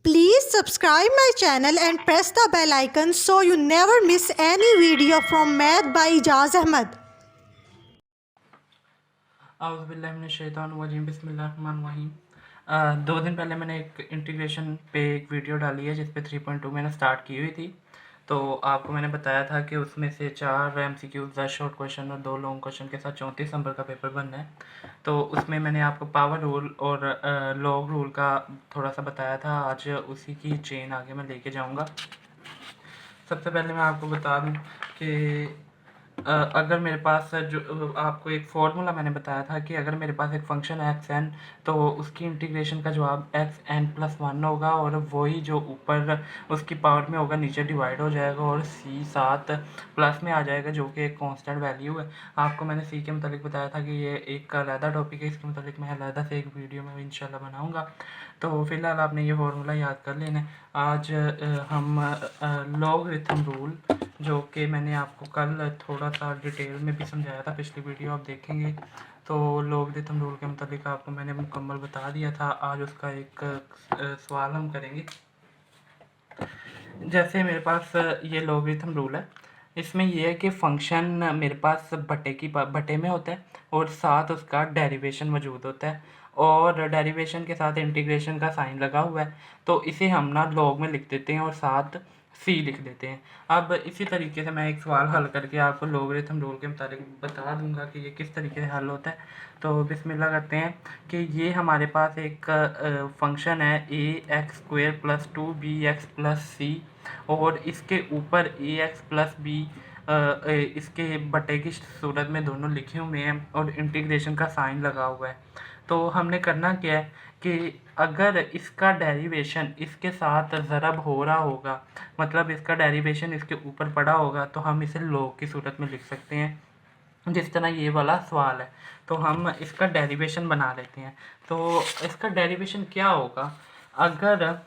Please subscribe my channel and press the bell icon so you never miss any video from Math by Ijaz Ahmed. आउज़ुबिल्लाहिमिनश्शैतानिर्रजीम बिस्मिल्लाहिर्रहमानिर्रहीम। 2 दिन पहले मैंने एक integration पे एक वीडियो डाली है जिस पे 3.2 मैंने स्टार्ट की हुई थी। तो आपको मैंने बताया था कि उसमें से 4 MCQ 10 शॉर्ट क्वेश्चन और 2 लॉन्ग क्वेश्चन के साथ 34 नंबर का पेपर बनना है। तो उसमें मैंने आपको पावर रूल और लॉग रूल का थोड़ा सा बताया था। आज उसी की चेन आगे मैं लेके जाऊँगा। सबसे पहले मैं आपको बता दूँ कि अगर मेरे पास जो आपको एक फार्मूला मैंने बताया था कि अगर मेरे पास एक फंक्शन है एक्स एन, तो उसकी इंटीग्रेशन का जवाब एक्स एन प्लस वन होगा और वही जो ऊपर उसकी पावर में होगा नीचे डिवाइड हो जाएगा और सी साथ प्लस में आ जाएगा जो कि एक कांस्टेंट वैल्यू है। आपको मैंने सी के मतलब बताया था कि ये एक अलहदा टॉपिक है, इसके मतलब मैं अलहदा से एक वीडियो में इंशाल्लाह बनाऊँगा। तो फिलहाल आपने ये फार्मूला याद कर लेना है। आज हम लॉगरिथम रूल, जो कि मैंने आपको कल थोड़ा सा डिटेल में भी समझाया था, पिछली वीडियो आप देखेंगे तो लॉगरिथम रूल के मतलब आपको मैंने मुकम्मल बता दिया था। आज उसका एक सवाल हम करेंगे। जैसे मेरे पास ये लॉगरिथम रूल है, इसमें ये है कि फंक्शन मेरे पास बटे में होता है और साथ उसका डेरिवेशन मौजूद होता है और डेरिवेशन के साथ इंटीग्रेशन का साइन लगा हुआ है। तो इसे हम ना लॉग में लिख देते हैं और साथ सी लिख देते हैं। अब इसी तरीके से मैं एक सवाल हल करके आपको लॉगरिथम रूल के मुताबिक बता दूंगा कि ये किस तरीके से हल होता है। तो बिस्मिल्लाह करते हैं कि ये हमारे पास एक फंक्शन है A X square plus 2bx plus C और इसके ऊपर ए एक्स प्लस बी इसके बटे की सूरत में दोनों लिखे हुए हैं और इंटीग्रेशन का साइन लगा हुआ है। तो हमने करना क्या है कि अगर इसका डेरिवेशन इसके साथ ज़रब हो रहा होगा, मतलब इसका डेरिवेशन इसके ऊपर पड़ा होगा, तो हम इसे लॉग की सूरत में लिख सकते हैं। जिस तरह ये वाला सवाल है, तो हम इसका डेरिवेशन बना लेते हैं। तो इसका डेरिवेशन क्या होगा? अगर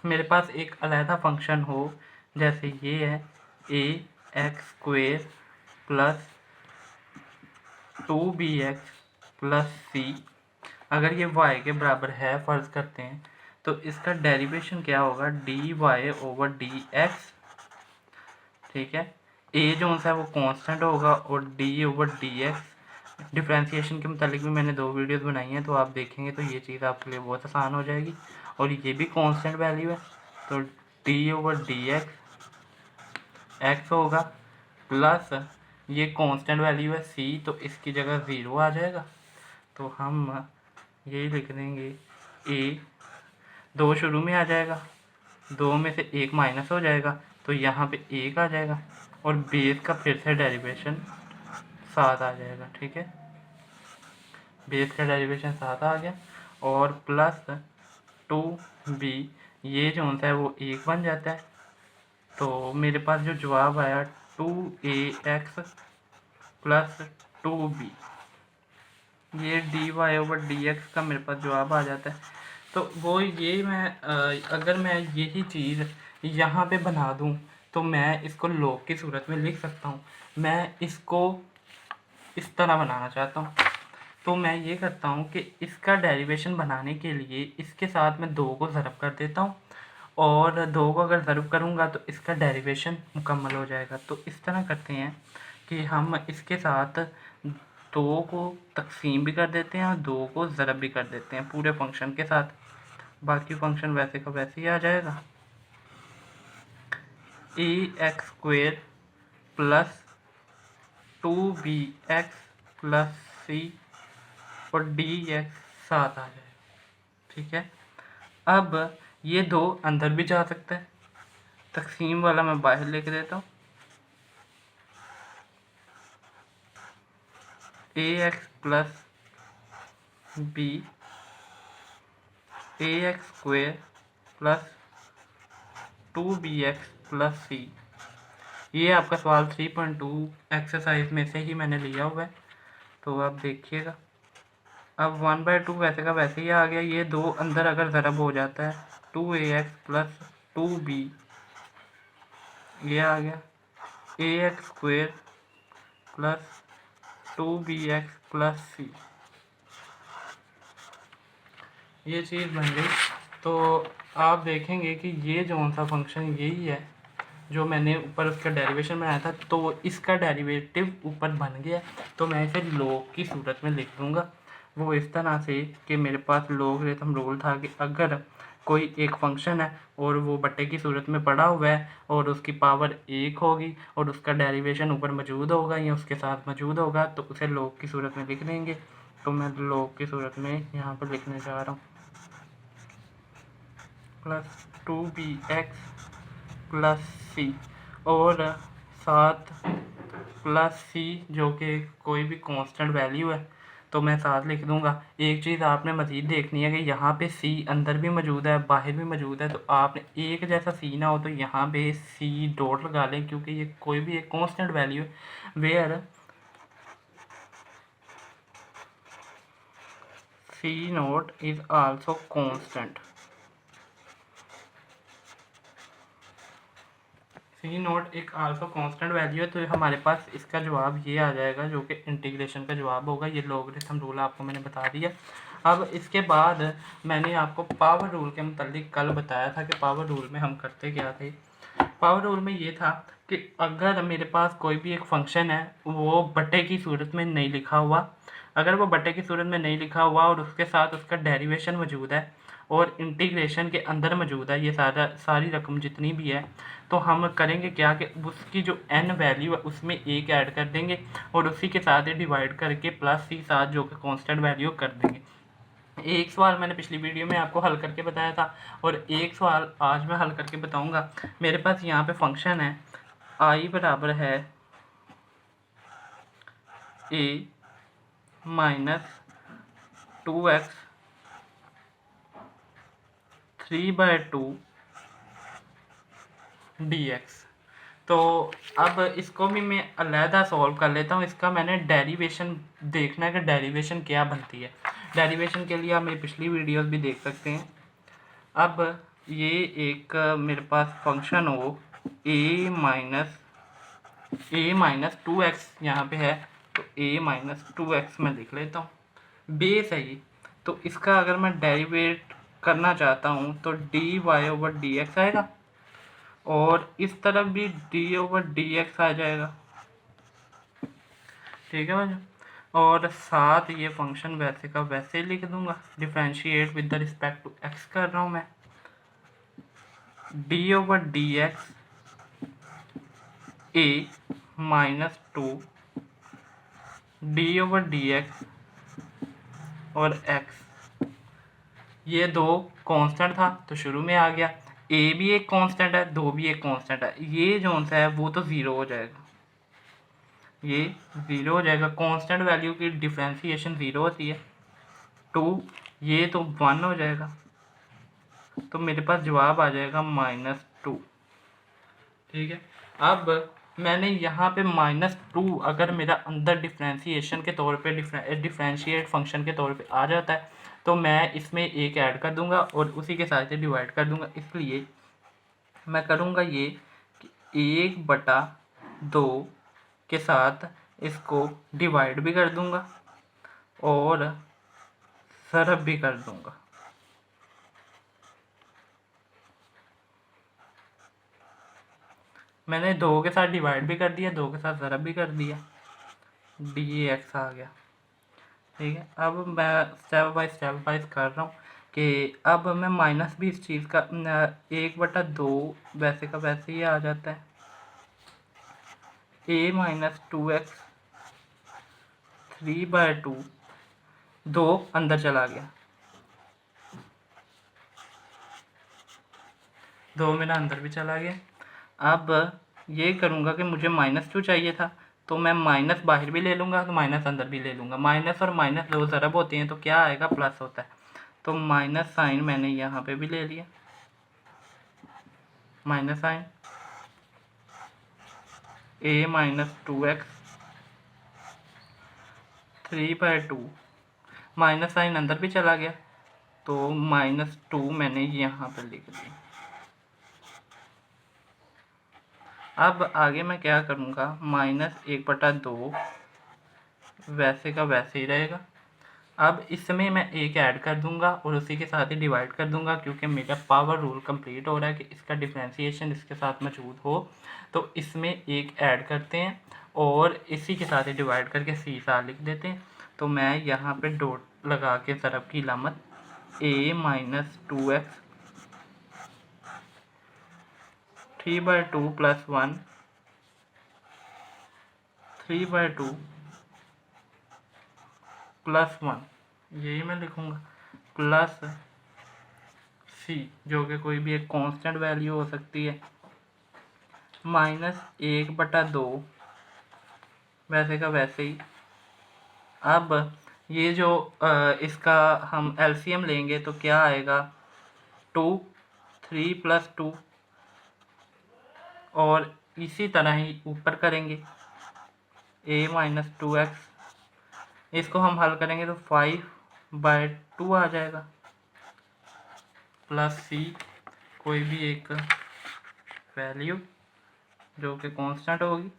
मेरे पास एक अलहदा फंक्शन हो, जैसे ये है A X square plus 2bx plus C, अगर ये y के बराबर है फ़र्ज़ करते हैं, तो इसका डेरिवेशन क्या होगा? D Y over D X. ठीक है, ए जो सा है वो कांस्टेंट होगा और D over D x. Differentiation के मतलब भी मैंने 2 वीडियोस बनाई हैं, तो आप देखेंगे तो ये चीज़ आपके लिए बहुत आसान हो जाएगी। और ये भी कांस्टेंट वैल्यू है, तो डी ओवर डी एक्स होगा प्लस ये कांस्टेंट वैल्यू है सी, तो इसकी जगह 0 आ जाएगा। तो हम यही लिख देंगे ए, 2 शुरू में आ जाएगा, 2 में से 1 माइनस हो जाएगा, तो यहाँ पे 1 आ जाएगा और बेस का फिर से डेरिवेशन 7 आ जाएगा। ठीक है, बेस का डेरिवेशन 7 आ गया और प्लस 2b, ये जो होता है वो 1 बन जाता है। तो मेरे पास जो जवाब आया 2ax प्लस 2b, ये D Y over D X का मेरे पास जवाब आ जाता है। तो वो ये मैं अगर मैं यही चीज़ यहाँ पे बना दूँ तो मैं इसको लॉग की सूरत में लिख सकता हूँ। मैं इसको इस तरह बनाना चाहता हूँ, तो मैं ये करता हूँ कि इसका डेरिवेशन बनाने के लिए इसके साथ मैं 2 को ज़रब कर देता हूँ और 2 को अगर ज़रब करूँगा तो इसका डेरिवेशन मुकम्मल हो जाएगा। तो इस तरह करते हैं कि हम इसके साथ 2 को तकसीम भी कर देते हैं और 2 को ज़रब भी कर देते हैं पूरे फंक्शन के साथ। बाकी फंक्शन वैसे का वैसे ही आ जाएगा। A X square plus 2bx plus C और डी एक्स 7 आ जाएगा। ठीक है, अब ये 2 अंदर भी जा सकता है, तकसीम वाला मैं बाहर लेके देता हूँ। A X plus B, A X square plus 2bx plus C. ये आपका सवाल 3.2 एक्सरसाइज में से ही मैंने लिया हुआ है, तो आप देखिएगा। अब 1/2 वैसे का वैसे ही आ गया। ये 2 अंदर अगर ज़रब हो जाता है, 2ax प्लस 2b, ये आ गया A X square plus 2bx plus C, ये चीज़ बन गई। तो आप देखेंगे कि ये जो सा फंक्शन यही है जो मैंने ऊपर उसका डेरिवेशन बनाया था, तो इसका डेरिवेटिव ऊपर बन गया। तो मैं इसे लॉग की सूरत में लिख दूँगा। वो इस तरह से कि मेरे पास लॉगरिथम रूल था कि अगर कोई एक फंक्शन है और वो बट्टे की सूरत में पड़ा हुआ है और उसकी पावर 1 होगी और उसका डेरिवेशन ऊपर मौजूद होगा या उसके साथ मौजूद होगा, तो उसे लॉग की सूरत में लिख देंगे। तो मैं लॉग की सूरत में यहाँ पर लिखने जा रहा हूँ +2bx प्लस सी और साथ प्लस सी जो कि कोई भी कांस्टेंट वैल्यू है, तो मैं साथ लिख दूंगा। एक चीज़ आपने मज़ीद देखनी है कि यहाँ पे सी अंदर भी मौजूद है बाहर भी मौजूद है, तो आपने एक जैसा सी ना हो तो यहाँ पे सी डॉट लगा लें, क्योंकि ये कोई भी एक कांस्टेंट वैल्यू है where C naught is also constant. C naught एक आल्फा कांस्टेंट वैल्यू है, तो हमारे पास इसका जवाब ये आ जाएगा जो कि इंटीग्रेशन का जवाब होगा। ये लॉगरिथम रूल आपको मैंने बता दिया। अब इसके बाद मैंने आपको पावर रूल के मुतालिक कल बताया था कि पावर रूल में हम करते क्या थे। पावर रूल में ये था कि अगर मेरे पास कोई भी एक फंक्शन है वो बट्टे की सूरत में नहीं लिखा हुआ, अगर वो बट्टे की सूरत में नहीं लिखा हुआ और उसके साथ उसका डेरिवेशन मौजूद है और इंटीग्रेशन के अंदर मौजूद है, ये सारी रकम जितनी भी है, तो हम करेंगे क्या कि उसकी जो n वैल्यू है उसमें एक ऐड कर देंगे और उसी के साथ ही डिवाइड करके प्लस सी साथ जो कि कांस्टेंट वैल्यू कर देंगे। एक सवाल मैंने पिछली वीडियो में आपको हल करके बताया था और एक सवाल आज मैं हल करके बताऊंगा। मेरे पास यहाँ पे फंक्शन है i बराबर है a माइनस 2x 3/2 dx। तो अब इसको भी मैं अलहदा सॉल्व कर लेता हूँ। इसका मैंने डेरिवेशन देखना है कि डेरिवेशन क्या बनती है। डेरिवेशन के लिए आप मेरी पिछली वीडियोस भी देख सकते हैं। अब ये एक मेरे पास फंक्शन हो a माइनस 2x यहाँ पे है, तो a माइनस 2x मैं लिख लेता हूँ। बेस है ये, तो इसका अगर मैं डेरिवेट करना चाहता हूँ तो dy/dx आएगा और इस तरफ भी d/dx आ जाएगा। ठीक है भाई, और साथ ये फंक्शन वैसे का वैसे ही लिख दूंगा। Differentiate with the respect to x कर रहा हूँ मैं। d/dx a माइनस 2 d/dx और x, ये दो कांस्टेंट था तो शुरू में आ गया। a भी एक कांस्टेंट है, 2 भी एक कांस्टेंट है, ये जो सा है वो तो ज़ीरो हो जाएगा, ये ज़ीरो हो जाएगा। कांस्टेंट वैल्यू की डिफरेंशिएशन ज़ीरो होती है। 2 ये तो 1 हो जाएगा, तो मेरे पास जवाब आ जाएगा -2। ठीक है, अब मैंने यहाँ पे -2 अगर मेरा अंदर डिफरेंशिएशन के तौर पे डिफरेंशिएट फंक्शन के तौर पे आ जाता है तो मैं इसमें एक ऐड कर दूंगा और उसी के साथ डिवाइड कर दूंगा। इसलिए मैं करूँगा ये कि 1/2 के साथ इसको डिवाइड भी कर दूंगा और सरफ भी कर दूंगा। मैंने 2 के साथ डिवाइड भी कर दिया, 2 के साथ ज़रब भी कर दिया, dx आ गया। ठीक है, अब मैं स्टेप बाय स्टेप वाइज कर रहा हूँ कि अब मैं माइनस भी इस चीज़ का 1/2 वैसे का वैसे ही आ जाता है। a माइनस 2x 3/2, 2 अंदर चला गया, 2 मेरा अंदर भी चला गया। अब ये करूँगा कि मुझे -2 चाहिए था तो मैं माइनस बाहर भी ले लूँगा तो माइनस अंदर भी ले लूँगा। माइनस और माइनस दो ज़रब होती हैं तो क्या आएगा, प्लस होता है। तो माइनस साइन मैंने यहाँ पे भी ले लिया, minus sine a minus 2x 3/2, minus sine अंदर भी चला गया तो -2 मैंने यहाँ पे लिख दिया। अब आगे मैं क्या करूँगा, -1/2 वैसे का वैसे ही रहेगा अब इसमें मैं एक ऐड कर दूंगा और उसी के साथ ही डिवाइड कर दूंगा, क्योंकि मेरा पावर रूल कंप्लीट हो रहा है कि इसका डिफ्रेंशिएशन इसके साथ मौजूद हो। तो इसमें एक ऐड करते हैं और इसी के साथ ही डिवाइड करके सी सा लिख देते हैं। तो मैं यहाँ पे डॉट लगा के ज़रब की लामत a minus 2x 3/2 plus 1 3/2 plus 1, यही मैं लिखूँगा, प्लस सी जो कि कोई भी एक कांस्टेंट वैल्यू हो सकती है, माइनस 1/2 वैसे का वैसे ही। अब ये जो इसका हम एलसीएम लेंगे तो क्या आएगा, 2 3 प्लस 2, और इसी तरह ही ऊपर करेंगे a माइनस 2x, इसको हम हल करेंगे तो 5/2 आ जाएगा, प्लस सी कोई भी एक वैल्यू जो कि कांस्टेंट होगी,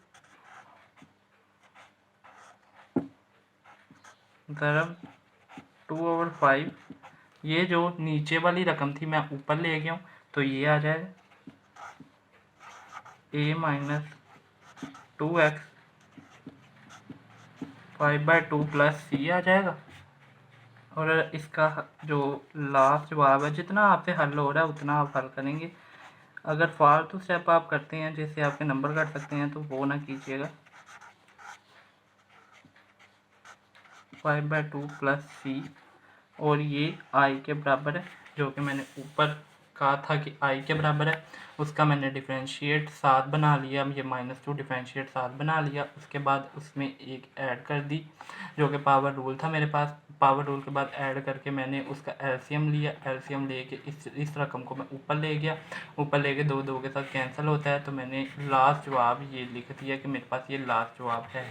ज़रब 2/5। ये जो नीचे वाली रकम थी मैं ऊपर ले गया हूँ, तो ये आ जाएगा a minus 2x 5/2 plus C आ जाएगा। और इसका जो लास्ट जवाब है, जितना आपसे हल हो रहा है उतना आप हल करेंगे। अगर फालतू स्टेप आप करते हैं जिससे आपके नंबर कट सकते हैं तो वो ना कीजिएगा। 5/2 प्लस सी, और ये आई के बराबर है, जो कि मैंने ऊपर कहा था कि आई के बराबर है, उसका मैंने डिफरेंशिएट 7 बना लिया, ये -2 डिफरेंशिएट 7 बना लिया। उसके बाद उसमें एक ऐड कर दी जो कि पावर रूल था मेरे पास। पावर रूल के बाद ऐड करके मैंने उसका एलसीएम लिया, एलसीएम लेके इस रकम को मैं ऊपर ले गया, ऊपर लेके 2 2 के साथ कैंसिल होता है, तो मैंने लास्ट जवाब ये लिख दिया कि मेरे पास ये लास्ट जवाब है।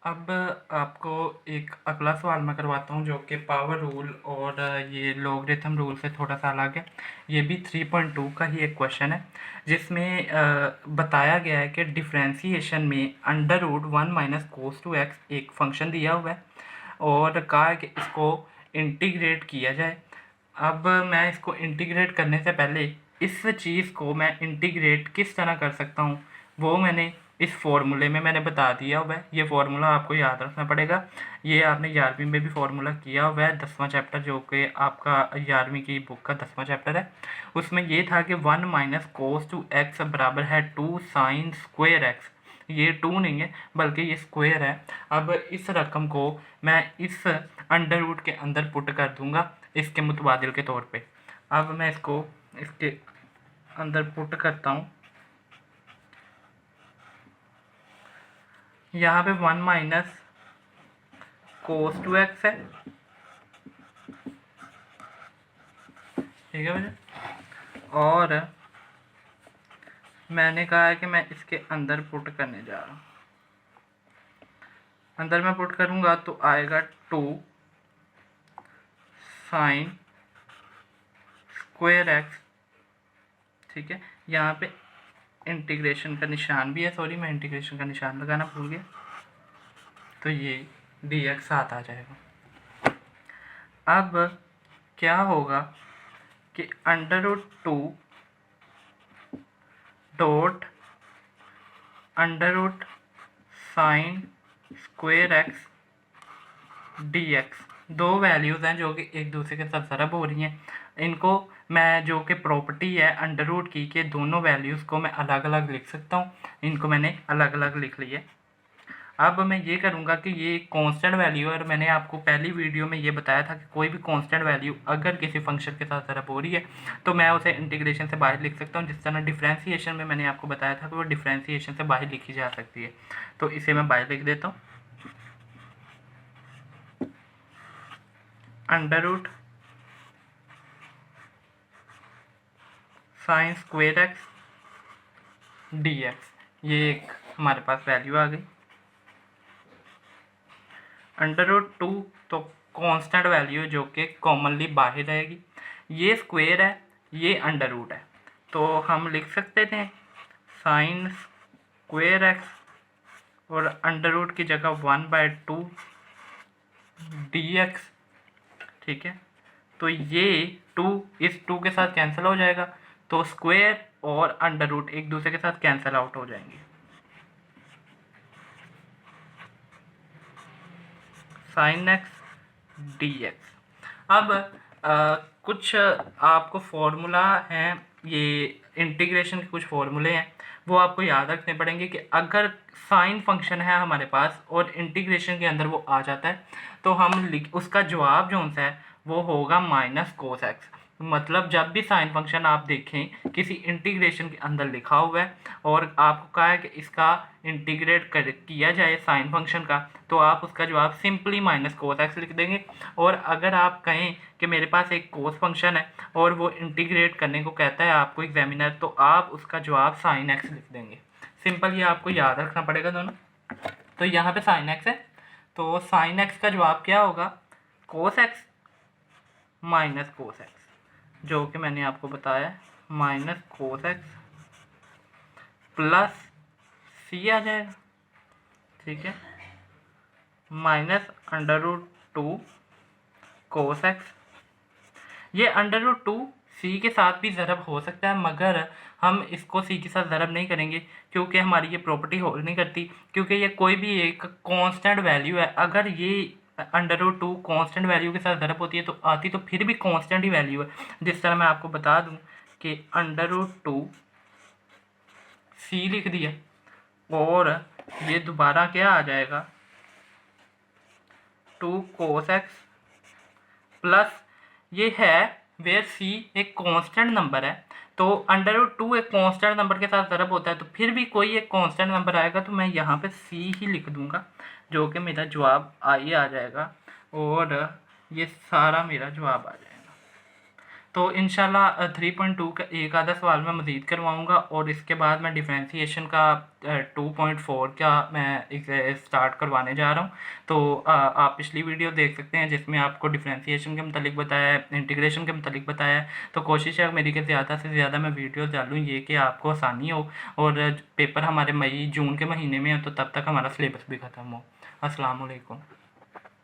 अब आपको एक अगला सवाल मैं करवाता हूँ जो कि पावर रूल और ये लॉगरिथम रूल से थोड़ा सा अलग है। ये भी 3.2 का ही एक क्वेश्चन है, जिसमें बताया गया है कि डिफ्रेंशिएशन में √1 माइनस कोस टू एक्स एक फंक्शन दिया हुआ है और कहा है कि इसको इंटीग्रेट किया जाए। अब मैं इसको इंटीग्रेट करने से पहले इस चीज़ को मैं इंटीग्रेट किस तरह कर सकता हूँ वो मैंने इस फॉर्मूले में मैंने बता दिया हुआ है। ये फार्मूला आपको याद रखना पड़ेगा। ये आपने 11वीं में भी फार्मूला किया हुआ है, 10वां चैप्टर जो कि आपका 11वीं की बुक का 10वां चैप्टर है, उसमें ये था कि 1 माइनस कोस टू एक्स बराबर है 2 साइन स्क्वेयर एक्स। ये 2 नहीं है बल्कि ये स्क्वेयर है। अब इस रकम को मैं इस अंडर रूट के अंदर पुट कर दूंगा इसके मुतबादिल के तौर पे। अब मैं इसको इसके अंदर पुट करता हूँ। यहाँ पे 1 माइनस कोस टू एक्स है, ठीक है भैया, और मैंने कहा है कि मैं इसके अंदर पुट करने जा रहा हूँ। अंदर मैं पुट करूँगा तो आएगा 2 साइन स्क्वायर एक्स, ठीक है। यहाँ पे इंटीग्रेशन का निशान भी है, सॉरी मैं इंटीग्रेशन का निशान लगाना भूल गया, तो ये dx साथ आ जाएगा। अब क्या होगा कि √2 dot √ sign square x dx, दो वैल्यूज़ हैं जो कि एक दूसरे के साथ ज़रब हो रही हैं। इनको मैं जो कि प्रॉपर्टी है अंडर रूट की के दोनों वैल्यूज़ को मैं अलग अलग लिख सकता हूँ, इनको मैंने अलग अलग लिख लिया। अब मैं ये करूँगा कि ये कांस्टेंट वैल्यू है, और मैंने आपको पहली वीडियो में ये बताया था कि कोई भी कांस्टेंट वैल्यू अगर किसी फंक्शन के साथ ज़रब हो रही है तो मैं उसे इंटीग्रेशन से बाहर लिख सकता हूँ, जिस तरह डिफ्रेंशिएशन में मैंने आपको बताया था कि वो डिफ्रेंशिएशन से बाहर लिखी जा सकती है। तो इसे मैं बाहर लिख देता हूँ, under root sine square x dx, ये एक हमारे पास वैल्यू आ गई। √2 तो कांस्टेंट वैल्यू जो कि कॉमनली बाहर रहेगी, ये स्क्वायर है, ये अंडर रूट है, तो हम लिख सकते थे साइन स्क्वायर एक्स और अंडर रूट की जगह 1/2 dx, ठीक है। तो ये 2 इस 2 के साथ कैंसिल हो जाएगा, तो स्क्वायर और अंडर रूट एक दूसरे के साथ कैंसिल आउट हो जाएंगे। sin x dx। अब कुछ आपको फॉर्मूला हैं, ये इंटीग्रेशन के कुछ फॉर्मूले हैं, वो आपको याद रखने पड़ेंगे कि अगर साइन फंक्शन है हमारे पास और इंटीग्रेशन के अंदर वो आ जाता है तो हम उसका जवाब जो सा है वो होगा माइनस कोस एक्स। मतलब जब भी साइन फंक्शन आप देखें किसी इंटीग्रेशन के अंदर लिखा हुआ है और आपको कहा है कि इसका इंटीग्रेट किया जाए साइन फंक्शन का, तो आप उसका जवाब सिंपली माइनस कोस एक्स लिख देंगे। और अगर आप कहें कि मेरे पास एक कोस फंक्शन है और वो इंटीग्रेट करने को कहता है आपको एग्जामिनर, तो आप उसका जवाब साइन एक्स लिख देंगे। सिंपल, ये आपको याद रखना पड़ेगा दोनों। तो यहाँ पे साइन एक्स है, तो साइन एक्स का जवाब क्या होगा, cos x minus cos x, जो कि मैंने आपको बताया minus cos x plus C आ जाएगा, ठीक है, minus under root 2 cos x. ये अंडर रूट 2 सी के साथ भी ज़रब हो सकता है, मगर हम इसको सी के साथ ज़रब नहीं करेंगे क्योंकि हमारी ये प्रॉपर्टी होल्ड नहीं करती, क्योंकि ये कोई भी एक कांस्टेंट वैल्यू है। अगर ये अंडर रूट 2 कांस्टेंट वैल्यू के साथ ज़रब होती है तो आती तो फिर भी कांस्टेंट ही वैल्यू है। जिस तरह मैं आपको बता दूं कि अंडर रूट 2 सी लिख दिया और ये दोबारा क्या आ जाएगा 2 कोस एक्स प्लस ये है वेयर सी एक कांस्टेंट नंबर है, तो अंडर रूट 2 एक कांस्टेंट नंबर के साथ ज़रब होता है, तो फिर भी कोई एक कांस्टेंट नंबर आएगा तो मैं यहाँ पे सी ही लिख दूंगा, जो कि मेरा जवाब आई आ जाएगा और ये सारा मेरा जवाब आ जाएगा। तो इंशाल्लाह 3.2 का एक आधा सवाल मैं मज़ीद करवाऊँगा और इसके बाद मैं डिफ्रेंसीशन का 2.4 का मैं स्टार्ट करवाने जा रहा हूँ। तो आप पिछली वीडियो देख सकते हैं जिसमें आपको डिफ्रेंसीशन के मतलब बताया है, इंटीग्रेशन के मतलब बताया है। तो कोशिश है मेरी कि ज़्यादा से ज़्यादा मैं वीडियो डालूँ, ये कि आपको आसानी हो और पेपर हमारे मई जून के महीने में हो तो तब तक हमारा सिलेबस भी ख़त्म हो। अस्सलाम वालेकुम।